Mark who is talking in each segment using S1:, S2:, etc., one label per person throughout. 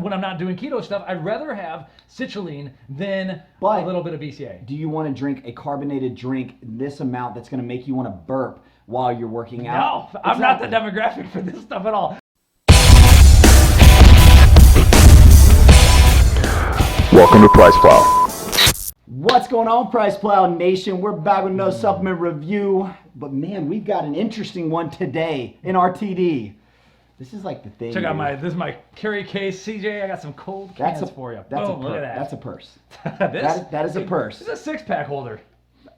S1: when I'm not doing keto stuff, I'd rather have citrulline than a little bit of BCA.
S2: Do you want to drink a carbonated drink this amount that's going to make you want to burp while you're working out?
S1: No, I'm not the demographic for this stuff at all.
S3: Welcome to PricePlow.
S2: What's going on, PricePlow Nation? We're back with another supplement review, but man, we've got an interesting one today in RTD. This is like the thing.
S1: Check out this is my carry case, CJ. I got some cold cans for you. Boom, look at that.
S2: That's a purse.
S1: that
S2: is a purse.
S1: It's a 6-pack holder.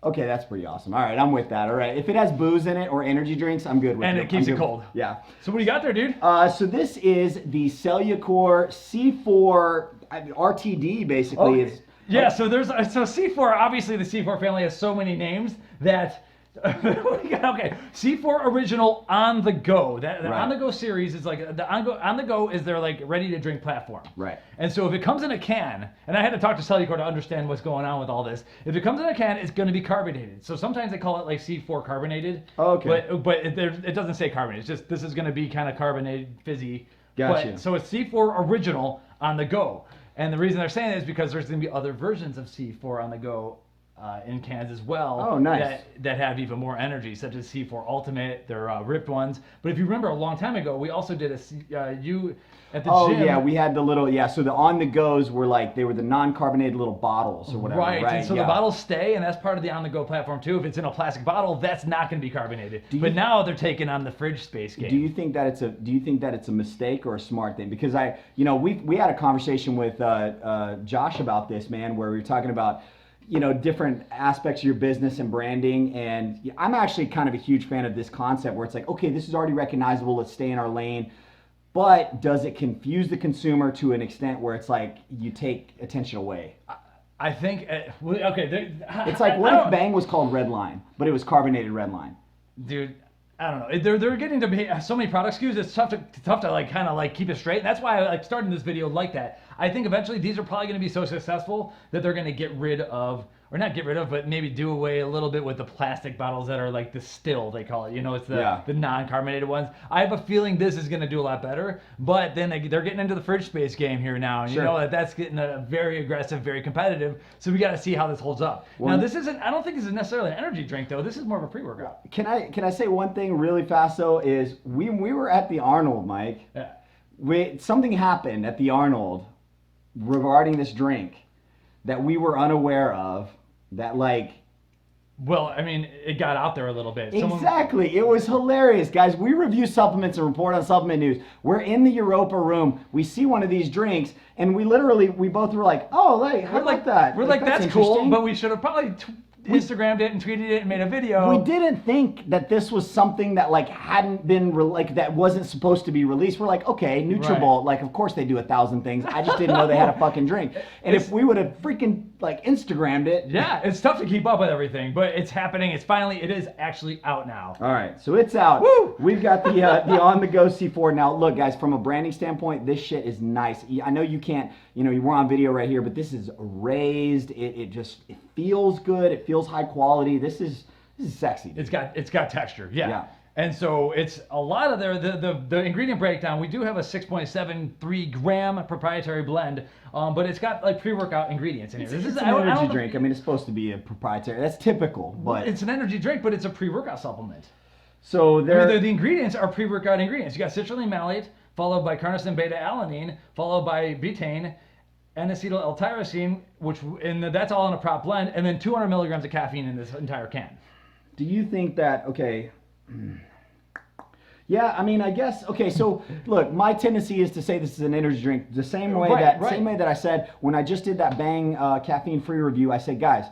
S2: Okay, that's pretty awesome. All right, I'm with that. All right, if it has booze in it or energy drinks, I'm good with it.
S1: And it keeps it cold.
S2: Yeah.
S1: So what do you got there, dude?
S2: So this is the Cellucor C4 RTD, basically.
S1: Okay. Yeah, so C4, obviously the C4 family has so many names that, okay, C4 Original On The Go. The On The Go series is like, the On The Go is their like ready to drink platform.
S2: Right.
S1: And so if it comes in a can, and I had to talk to Cellucor to understand what's going on with all this, if it comes in a can, it's going to be carbonated. So sometimes they call it like C4 carbonated.
S2: Oh, okay.
S1: But it doesn't say carbonated. It's just, this is going to be kind of carbonated, fizzy.
S2: Gotcha.
S1: So it's C4 Original On The Go. And the reason they're saying it is because there's going to be other versions of C4 on the go in cans as well.
S2: Oh, nice.
S1: That have even more energy, such as C4 Ultimate. They're ripped ones. But if you remember a long time ago, we also did at the gym.
S2: Oh, yeah, we had the little, so the on the goes were like, they were the non-carbonated little bottles or whatever.
S1: Right, and so the bottles stay, and that's part of the on the go platform too. If it's in a plastic bottle, that's not going to be carbonated. But now they're taking on the fridge space game.
S2: Do you think that it's a mistake or a smart thing? Because we had a conversation with Josh about this, man, where we were talking about different aspects of your business and branding, and I'm actually kind of a huge fan of this concept where it's like, okay, this is already recognizable, let's stay in our lane. But does it confuse the consumer to an extent where it's like you take attention away?
S1: I think, okay.
S2: It's like, what if Bang was called Red Line, but it was carbonated Red Line?
S1: Dude, I don't know. They're getting to be so many product SKUs. It's tough to like kind of like keep it straight. And that's why I like starting this video like that. I think eventually these are probably going to be so successful that they're going to get rid of, or not get rid of, but maybe do away a little bit with the plastic bottles that are like the still, they call it. It's the non-carbonated ones. I have a feeling this is going to do a lot better, but then they're getting into the fridge space game here now. And you know that's getting very aggressive, very competitive. So we got to see how this holds up. Well, now I don't think this is necessarily an energy drink though. This is more of a pre-workout.
S2: Can I say one thing really fast though, is when we were at the Arnold, Mike, something happened at the Arnold regarding this drink that we were unaware of, that
S1: well, I mean, it got out there a little bit.
S2: Exactly. It was hilarious. Guys, we review supplements and report on supplement news. We're in the Europa room. We see one of these drinks, and we both were like, oh, how about that?
S1: We're like, that's cool, but we should have probably Instagrammed it and tweeted it and made a video.
S2: We didn't think that this was something that hadn't been that wasn't supposed to be released. We're like, okay, Nutrabolt, of course they do 1,000 things. I just didn't know they had a fucking drink. And if we would have freaking Instagrammed it.
S1: Yeah, it's tough to keep up with everything, but it's happening. It is actually out now.
S2: All right, so it's out. Woo! We've got the on the go C4 now. Look, guys, from a branding standpoint, this shit is nice. I know you can't, we're on video right here, but this is raised. It feels good. It feels high quality. This is sexy.
S1: Dude. It's got texture. Yeah. And so it's a lot of the ingredient breakdown. We do have a 6.73 gram proprietary blend, but it's got pre-workout ingredients in here.
S2: This is an energy drink. I mean, it's supposed to be a proprietary. That's typical, but
S1: it's an energy drink, but it's a pre-workout supplement.
S2: So
S1: the ingredients are pre-workout ingredients. You got citrulline malate, followed by carnosine beta-alanine, followed by betaine, N-acetyl L-tyrosine, that's all in a prop blend, and then 200 milligrams of caffeine in this entire can.
S2: Do you think that, okay, yeah, I mean, I guess, okay, so look, my tendency is to say this is an energy drink the same way that I said when I just did that Bang caffeine-free review. I said, guys,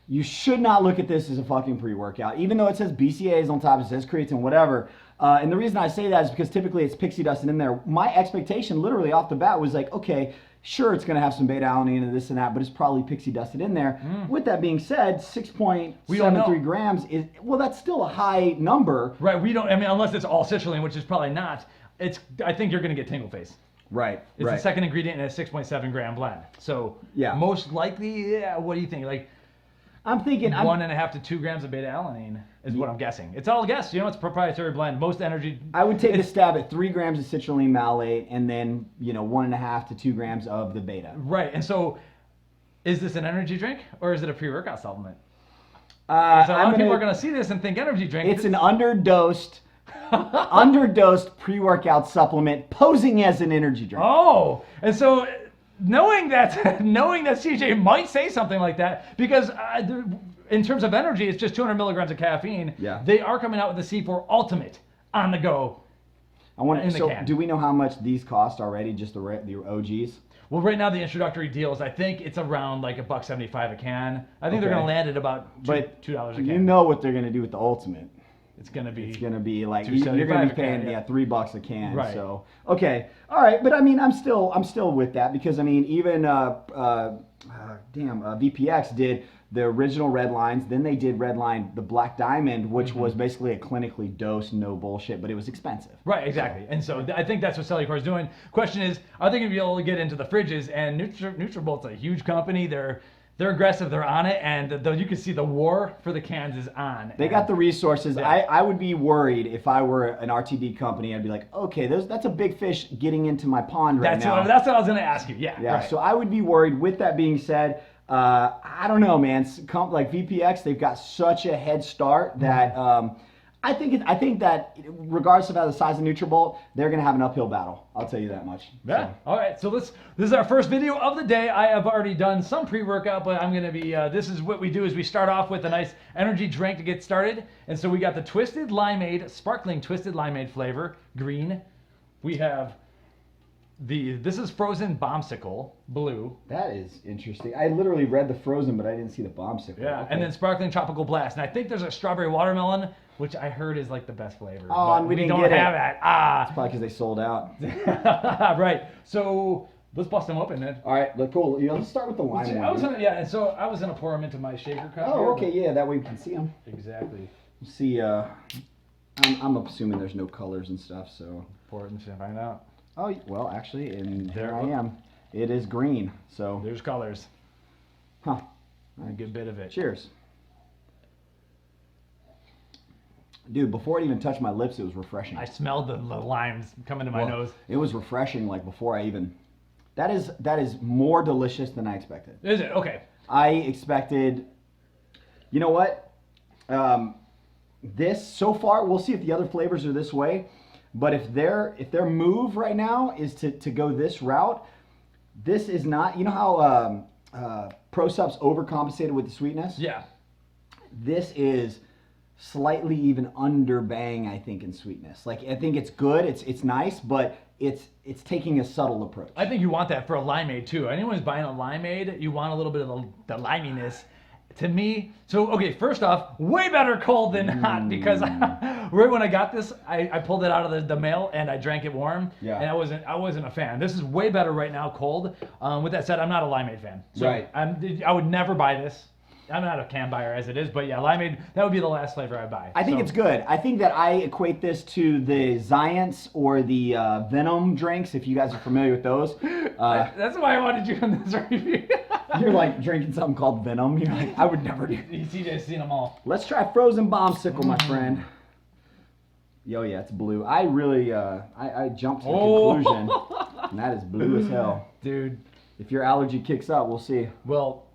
S2: you should not look at this as a fucking pre-workout, even though it says BCAAs on top, it says creatine, whatever. And the reason I say that is because typically it's pixie dusted in there. My expectation literally off the bat was like, okay, sure, it's going to have some beta-alanine and this and that, but it's probably pixie dusted in there. With that being said, 6.73 grams is, that's still a high number.
S1: Right, unless it's all citrulline, which is probably not, I think you're going to get tingle face.
S2: Right.
S1: It's the second ingredient in a 6.7 gram blend. So, most likely, what do you think?
S2: I'm thinking
S1: 1.5 to 2 grams of beta alanine is what I'm guessing. It's all a guess. You know, it's a proprietary blend. Most energy.
S2: I would take a stab at 3 grams of citrulline malate and then 1.5 to 2 grams of the beta.
S1: Right. And so, is this an energy drink or is it a pre-workout supplement? So a lot of people are going to see this and think energy drink.
S2: It's an underdosed pre-workout supplement posing as an energy drink.
S1: Oh, and so knowing that CJ might say something like that, because in terms of energy, it's just 200 milligrams of caffeine.
S2: Yeah.
S1: They are coming out with the C4 Ultimate on the go.
S2: Do we know how much these cost already? Just the OGs?
S1: Well, right now the introductory deals, I think it's around like $1.75 a can. I think they're going to land at about $2 a can.
S2: You know what they're going to do with the Ultimate.
S1: It's going to be
S2: like you're going to be paying $3 a can.
S1: Right.
S2: So okay, all right, but I mean I'm still with that because I mean even VPX did the original red lines, then they did red line the Black Diamond, which was basically a clinically dosed, no bullshit, but it was expensive.
S1: Right, exactly. And so I think that's what Cellucor is doing. Question is, are they going to be able to get into the fridges? And Nutrabolt's a huge company. They're aggressive. They're on it, and you can see the war for the cans is on.
S2: They got the resources. Yeah. I would be worried if I were an RTD company. I'd be like, okay, that's a big fish getting into my pond right now.
S1: That's what I was going to ask you. Yeah. Right.
S2: So I would be worried. With that being said, I don't know, man. Like VPX, they've got such a head start that I think that regardless of how the size of Nutrabolt, they're gonna have an uphill battle. I'll tell you that much.
S1: Yeah. So. All right. So this is our first video of the day. I have already done some pre-workout, but I'm gonna be. This is what we do: is we start off with a nice energy drink to get started, and so we got the Twisted Limeade, sparkling Twisted Limeade flavor, green. We have this is frozen bombsicle, blue.
S2: That is interesting. I literally read the frozen, but I didn't see the bombsicle.
S1: Yeah,
S2: okay.
S1: And then sparkling tropical blast. And I think there's a strawberry watermelon, which I heard is like the best flavor.
S2: Oh, and we
S1: don't
S2: get
S1: have
S2: it.
S1: that.
S2: It's probably because they sold out.
S1: Right. So let's bust them open, then.
S2: All right, cool. Let's start with the lime one.
S1: I was gonna pour them into my shaker cup.
S2: Oh, okay, yeah. That way we can see them.
S1: Exactly.
S2: See, I'm assuming there's no colors and stuff, so.
S1: Pour it and find out.
S2: Oh, well, actually, and there I am. It is green, so.
S1: There's colors.
S2: Huh.
S1: A good bit of it.
S2: Cheers. Dude, before it even touched my lips, it was refreshing.
S1: I smelled the limes coming to my nose.
S2: It was refreshing, like before I even. That is more delicious than I expected.
S1: Is it? Okay.
S2: I expected. You know what? This so far, we'll see if the other flavors are this way. But if their move right now is to go this route, this is not. You know how ProSup's overcompensated with the sweetness?
S1: Yeah.
S2: This is slightly even under Bang, I think, in sweetness. Like I think it's good, it's nice, but it's taking a subtle approach.
S1: I think you want that for a limeade too. Anyone who's buying a limeade, you want a little bit of the liminess. To me, so okay, first off, way better cold than hot because right when I got this, I pulled it out of the mail and I drank it warm.
S2: Yeah.
S1: And I wasn't a fan. This is way better right now, cold. With that said, I'm not a limeade fan. So
S2: right.
S1: I would never buy this. I'm not a can buyer as it is, but yeah, limeade, that would be the last flavor I buy.
S2: I think it's good. I think that I equate this to the Zions or the Venom drinks, if you guys are familiar with those.
S1: That's why I wanted you in this review.
S2: You're like drinking something called Venom. You're like, I would never do.
S1: CJ's seen them all.
S2: Let's try frozen bombsicle, my friend. Yo, yeah, it's blue. I really, I jumped to the conclusion, and that is blue as hell.
S1: Dude.
S2: If your allergy kicks up, we'll see.
S1: Well,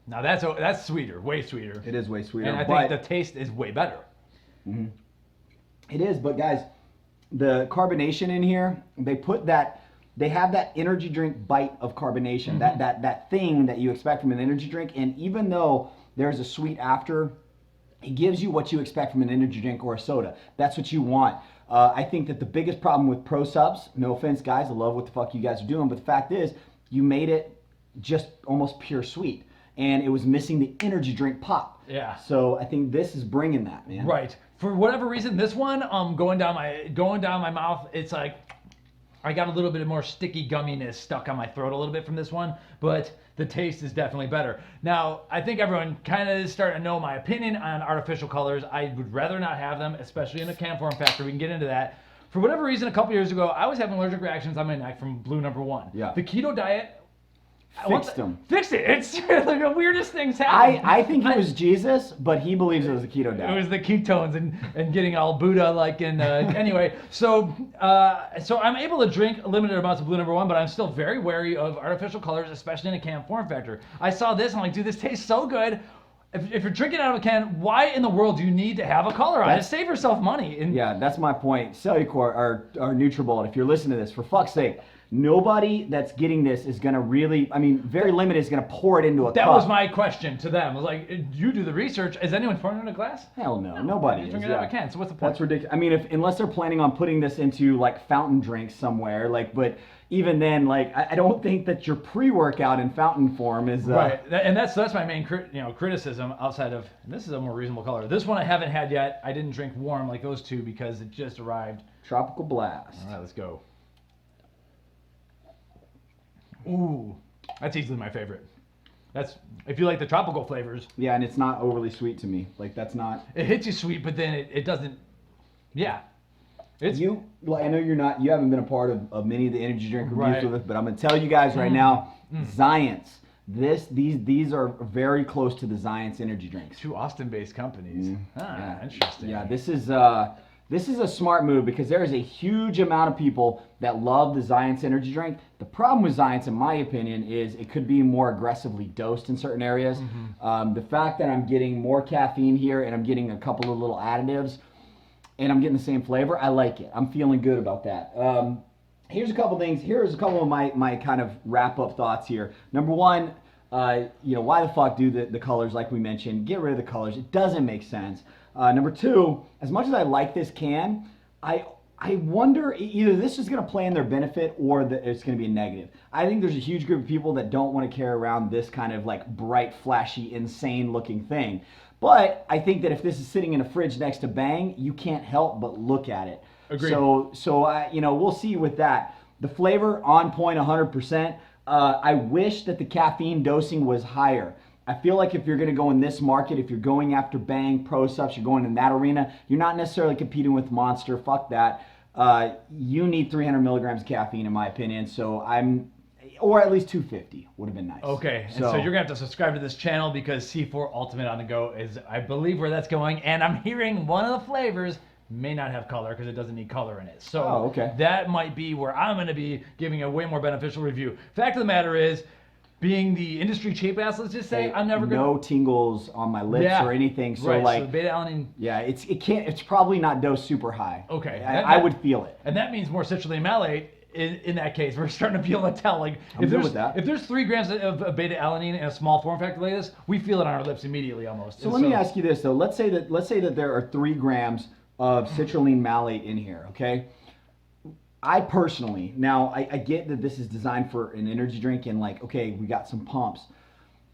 S1: now that's sweeter, way sweeter.
S2: It is way sweeter.
S1: And I think the taste is way better.
S2: Mm-hmm. It is, but guys, the carbonation in here, they have that energy drink bite of carbonation, that thing that you expect from an energy drink. And even though there's a sweet after, it gives you what you expect from an energy drink or a soda. That's what you want. I think that the biggest problem with ProSups, no offense guys, I love what the fuck you guys are doing, but the fact is, you made it just almost pure sweet. And it was missing the energy drink pop.
S1: Yeah.
S2: So I think this is bringing that, man.
S1: Right. For whatever reason, this one, going down my mouth, it's like I got a little bit more sticky gumminess stuck on my throat a little bit from this one, but the taste is definitely better. Now, I think everyone kind of is starting to know my opinion on artificial colors. I would rather not have them, especially in a can form factor. We can get into that. For whatever reason, a couple years ago, I was having allergic reactions on my neck from Blue No. 1.
S2: Yeah.
S1: The keto diet
S2: Fixed them.
S1: Fixed it. It's like the weirdest things happen.
S2: I think it was Jesus, but he believes it was the keto diet.
S1: It was the ketones and getting all Buddha like in anyway. So I'm able to drink limited amounts of blue number one, but I'm still very wary of artificial colors, especially in a can form factor. I saw this, I'm like, dude, this tastes so good. If you're drinking out of a can, why in the world do you need to have a color on it? Save yourself money.
S2: Yeah, that's my point. Cellucor or Nutrabolt, if you're listening to this, for fuck's sake, nobody that's getting this is going to really, I mean, very limited is going to pour it into a cup.
S1: That was my question to them. I was like, you do the research. Is anyone pouring it in a glass?
S2: Hell no, nobody is.
S1: Drinking it out of a can, so what's the point?
S2: That's ridiculous. I mean, unless they're planning on putting this into like fountain drinks somewhere, like, but even then, like, I don't think that your pre-workout in fountain form is
S1: right. And that's my main criticism outside of, and this is a more reasonable color. This one I haven't had yet. I didn't drink warm like those two because it just arrived.
S2: Tropical Blast.
S1: All right, let's go. Ooh, that's easily my favorite. That's if you like the tropical flavors.
S2: Yeah, and it's not overly sweet to me. Like that's not.
S1: It hits you sweet, but then it doesn't. Yeah.
S2: I know you haven't been a part of many of the energy drink reviews with us, but I'm gonna tell you guys right now, Zions. These are very close to the Zions energy drinks.
S1: Two Austin-based companies. Interesting.
S2: Yeah, this is a smart move because there is a huge amount of people that love the Zions energy drink. The problem with Zions, in my opinion, is it could be more aggressively dosed in certain areas. The fact that I'm getting more caffeine here and I'm getting a couple of little additives and I'm getting the same flavor, I like it. I'm feeling good about that. Here's a couple things. Here's a couple of my kind of wrap-up thoughts here. Number one, why the fuck do the colors like we mentioned? Get rid of the colors. It doesn't make sense. Number two, as much as I like this can, I wonder either this is going to play in their benefit or that it's going to be a negative. I think there's a huge group of people that don't want to carry around this kind of like bright, flashy, insane looking thing. But I think that if this is sitting in a fridge next to Bang, you can't help but look at it.
S1: Agreed.
S2: So we'll see with that. The flavor on point 100%. I wish that the caffeine dosing was higher. I feel like if you're going to go in this market, if you're going after Bang, Pro Subs, you're going in that arena, you're not necessarily competing with Monster. Fuck that. You need 300 milligrams of caffeine, in my opinion. So or at least 250 would have been nice.
S1: Okay, so you're gonna have to subscribe to this channel because C4 Ultimate on the Go is, I believe, where that's going. And I'm hearing one of the flavors may not have color because it doesn't need color in it. So that might be where I'm gonna be giving a way more beneficial review. Fact of the matter is, being the industry cheap ass, let's just say, I'm never gonna.
S2: No tingles on my lips or anything. So like,
S1: so beta alanine.
S2: Yeah, it's probably not dosed super high.
S1: Okay,
S2: I would feel it.
S1: And that means more citrulline malate. In that case, we're starting to be able to tell, like, if there's 3 grams of beta alanine in a small form factor like this, we feel it on our lips immediately almost.
S2: So let me ask you this though. Let's say that there are 3 grams of citrulline malate in here. Okay. I personally, now I get that this is designed for an energy drink and like, okay, we got some pumps.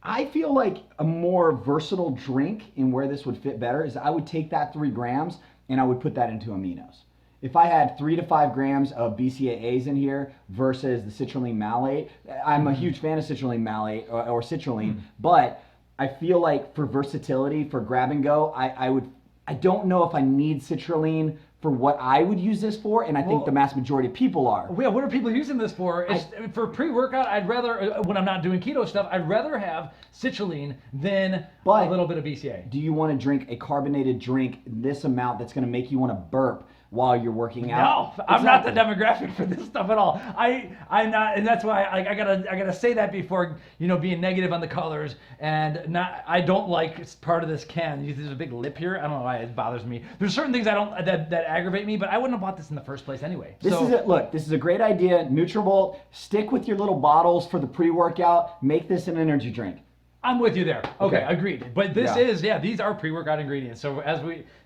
S2: I feel like a more versatile drink and where this would fit better is I would take that 3 grams and I would put that into aminos. If I had 3 to 5 grams of BCAAs in here versus the citrulline malate, I'm a huge fan of citrulline malate or citrulline, but I feel like for versatility, for grab and go, I don't know if I need citrulline for what I would use this for, and I think the mass majority of people are.
S1: Yeah, what are people using this for? For pre-workout, I'd rather, when I'm not doing keto stuff, I'd rather have citrulline than a little bit of BCA.
S2: Do you want to drink a carbonated drink this amount that's going to make you want to burp while you're working out?
S1: No, I'm not the demographic for this stuff at all. I'm not, and that's why I gotta say that before being negative on the colors and not. I don't like part of this can. There's a big lip here. I don't know why it bothers me. There's certain things that aggravate me, but I wouldn't have bought this in the first place anyway.
S2: This is it. Look, this is a great idea. Nutrabolt. Stick with your little bottles for the pre-workout. Make this an energy drink.
S1: I'm with you there. Okay, agreed. But this these are pre-workout ingredients. So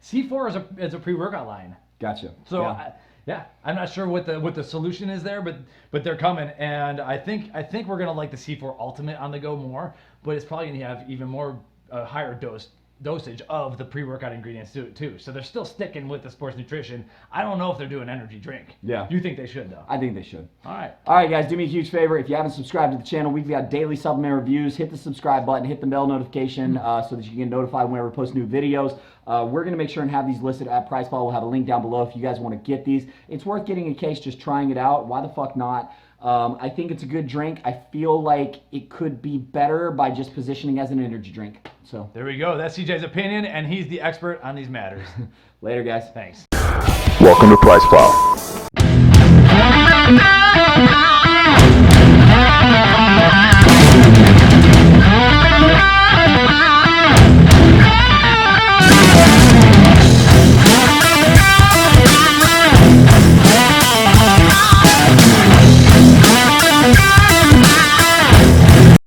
S1: C4 is a pre-workout line.
S2: Gotcha.
S1: So I'm not sure what the solution is there, but they're coming, and I think we're gonna like the C4 Ultimate on the go more, but it's probably gonna have even more higher dosage of the pre-workout ingredients too. So they're still sticking with the sports nutrition. I don't know if they're doing energy drink.
S2: Yeah.
S1: You think they should though?
S2: I think they should.
S1: All
S2: right, guys, do me a huge favor. If you haven't subscribed to the channel, we've got daily supplement reviews. Hit the subscribe button, hit the bell notification so that you can get notified whenever we post new videos. We're going to make sure and have these listed at PricePlow. We'll have a link down below if you guys want to get these. It's worth getting a case, just trying it out. Why the fuck not? I think it's a good drink. I feel like it could be better by just positioning as an energy drink. So
S1: there we go. That's CJ's opinion, and he's the expert on these matters.
S2: Later, guys.
S1: Thanks.
S3: Welcome to PricePlow.